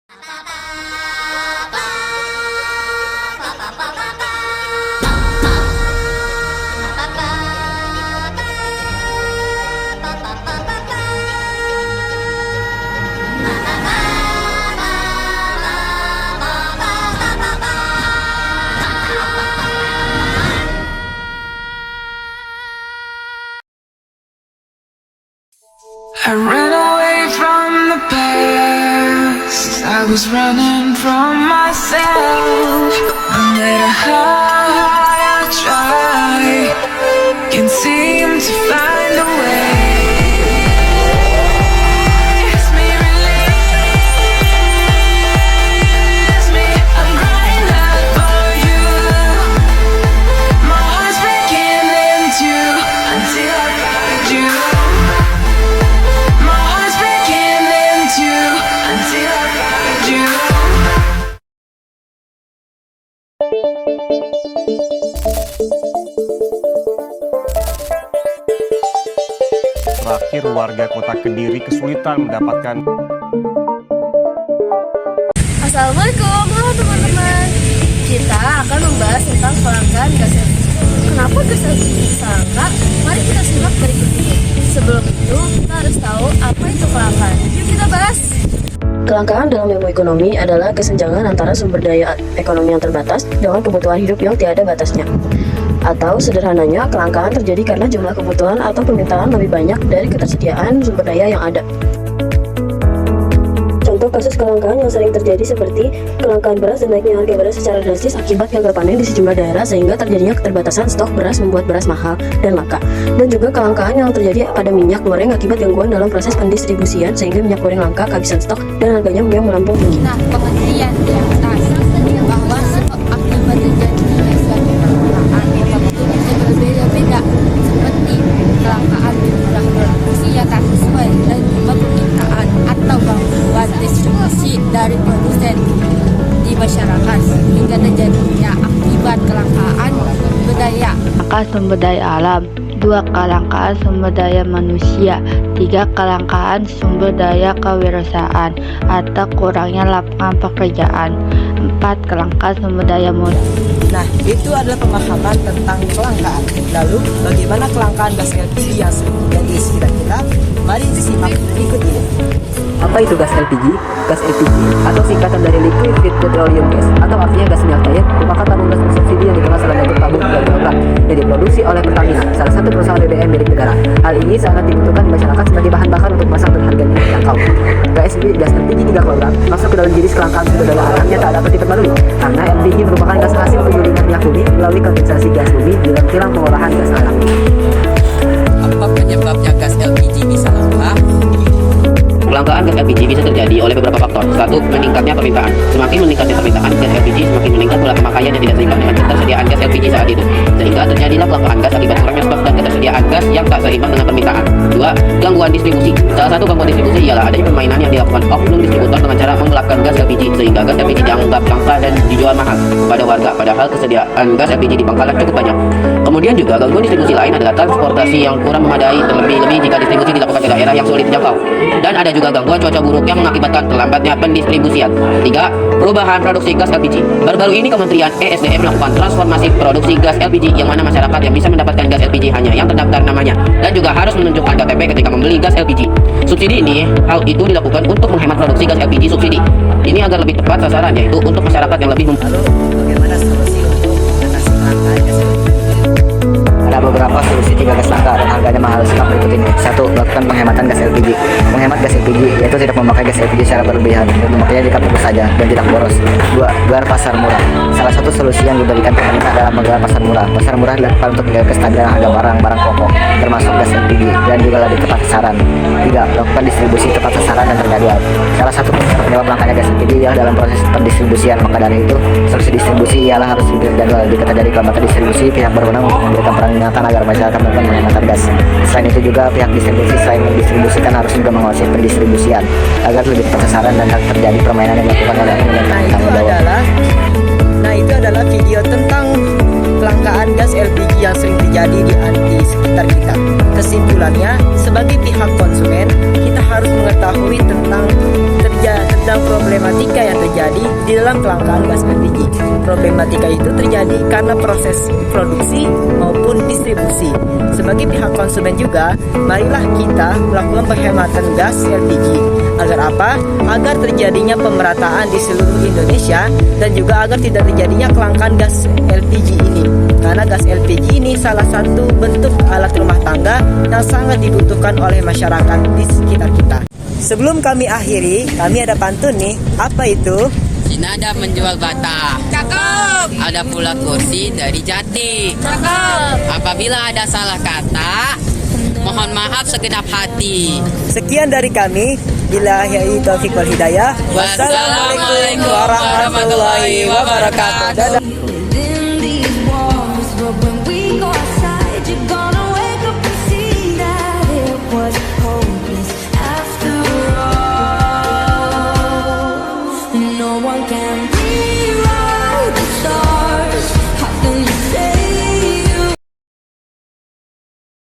I ran away from the past. I was running from myself. No matter how hard I try, can't seem to find a way. Release me, release me. I'm crying out for you. My heart's breaking in two until I find you. Terakhir, warga kota Kediri kesulitan mendapatkan. Assalamualaikum, halo teman-teman. Kita akan membahas tentang kelangkaan gas LPG. Kenapa gas LPG bisa langka? Mari kita simak berikut ini. Sebelum itu, kita harus tahu apa itu kelangkaan. Yuk kita bahas. Kelangkaan dalam ilmu ekonomi adalah kesenjangan antara sumber daya ekonomi yang terbatas dengan kebutuhan hidup yang tiada batasnya. Atau sederhananya, kelangkaan terjadi karena jumlah kebutuhan atau permintaan lebih banyak dari ketersediaan sumber daya yang ada. Contoh kasus kelangkaan yang sering terjadi seperti kelangkaan beras dan naiknya harga beras secara drastis akibat gagal panen di sejumlah daerah sehingga terjadinya keterbatasan stok beras membuat beras mahal dan langka. Dan juga kelangkaan yang terjadi pada minyak goreng akibat gangguan dalam proses pendistribusian sehingga minyak goreng langka, kehabisan stok, dan harganya yang melambung tinggi. Nah, pengertian di atas bahwa sebab akibat terjadinya suatu kelangkaan itu berbeda-beda, seperti kelangkaan jumlah produksi yang tak sesuai dan juga permintaan atau gangguan distribusi dari produsen di masyarakat hingga terjadinya akibat kelangkaan sumber daya. Sumber daya alam, 2. Kelangkaan sumber daya manusia, 3. Kelangkaan sumber daya kewirausahaan atau kurangnya lapangan pekerjaan, 4. Kelangkaan sumber daya modal. Nah, itu adalah pemahaman tentang kelangkaan. Lalu, bagaimana kelangkaan gas LPG yang sering terjadi di sekitar kita? Mari disimak berikut ini. Apa itu gas LPG? Gas LPG atau singkatan dari Liquefied Petroleum Gas atau artinya gas minyak cair merupakan tabung gas bersubsidi yang dikemas dalam bentuk tabung darurat yang diproduksi oleh Pertamina, salah satu perusahaan BBM milik negara. Hal ini sangat dibutuhkan di masyarakat sebagai bahan bakar untuk masak dan harganya terjangkau. Gas LPG 3 kg masuk ke dalam jenis kelangkaan sumber daya alam yang tak dapat diperbarui karena LPG merupakan gas hasil penyulingan minyak bumi melalui kondensasi gas bumi di dalam kilang pengolahan gas alam. Apa penyebabnya gas LPG bisa langka? Kelangkaan gas LPG bisa terjadi oleh beberapa faktor. 1. Meningkatnya permintaan. Semakin meningkatnya permintaan gas LPG, semakin meningkat pula pemakaian yang tidak seimbang dengan ketersediaan gas LPG saat itu, sehingga terjadilah kelangkaan gas akibat kurangnya stok dan ketersediaan gas yang tak seimbang dengan permintaan. 2. Gangguan distribusi. Salah satu gangguan distribusi ialah adanya permainan yang dilakukan oknum distributor dengan cara menggelapkan gas LPG, sehingga gas LPG dianggap langka dan dijual mahal pada warga, padahal kesediaan gas LPG di pangkalan cukup banyak. Kemudian juga gangguan distribusi lain adalah transportasi yang kurang memadai, terlebih-lebih jika distribusi dilakukan ke daerah yang sulit dijangkau. Dan ada juga gangguan cuaca buruk yang mengakibatkan terlambatnya pendistribusian. 3. Perubahan produksi gas LPG. Baru-baru ini Kementerian ESDM melakukan transformasi produksi gas LPG, yang mana masyarakat yang bisa mendapatkan gas LPG hanya yang terdaftar namanya dan juga harus menunjukkan KTP ketika membeli gas LPG. Subsidi ini, hal itu dilakukan untuk menghemat produksi gas LPG subsidi. Ini agar lebih tepat sasaran, yaitu untuk masyarakat yang lebih Lalu, bagaimana solusi untuk mengatasi kelangkaan gas LPG? Ada beberapa solusi jika gas langka dan harganya mahal. Simak berikut ini. 1. Lakukan penghematan gas LPG. Menghemat gas LPG yaitu tidak memakai gas LPG secara berlebihan dan memakainya jika perlu saja dan tidak boros. 2. Gelar pasar murah. Salah satu solusi yang diberikan pemerintah adalah menggelar pasar murah. Pasar murah dilakukan untuk menjaga kestabilan harga barang-barang pokok, termasuk gas LPG, dan juga lebih tepat sasaran. 3. Lakukan distribusi tepat sasaran dan terjadwal. Salah satu penyebab langkanya gas LPG ialah dalam proses pendistribusian. Maka dari itu, solusi distribusi ialah harus terjadwal. Jika terjadi kelambatan distribusi, pihak berwenang memberikan peringatan agar masyarakat melakukan penghematan gas. Selain itu juga pihak distribusi selain mendistribusikan harus juga mengawasi pendistribusian agar lebih tepat sasaran dan tak terjadi permainan yang dilakukan oleh itu adalah video tentang kelangkaan gas LPG yang sering terjadi di sekitar kita. Kesimpulannya, sebagai pihak konsumen, kita harus mengetahui tentang terjadi tentang problematika yang terjadi di dalam kelangkaan gas LPG. Problematika itu terjadi karena proses produksi maupun distribusi. Sebagai pihak konsumen juga, marilah kita melakukan penghematan gas LPG. Agar apa? Agar terjadinya pemerataan di seluruh Indonesia dan juga agar tidak terjadinya kelangkaan gas LPG ini. Karena gas LPG ini salah satu bentuk alat rumah tangga yang sangat dibutuhkan oleh masyarakat di sekitar kita. Sebelum kami akhiri, kami ada pantun nih. Apa itu? Sinada menjual bata. Cakep. Ada pula kursi dari jati. Cakep. Apabila ada salah kata, mohon maaf segenap hati. Sekian dari kami. Billahi taufiq wal hidayah. Wassalamualaikum warahmatullahi wabarakatuh. Dadah. within these walls, but when we go outside, you're gonna wake up and see that it was hopeless after all. No one can breathe.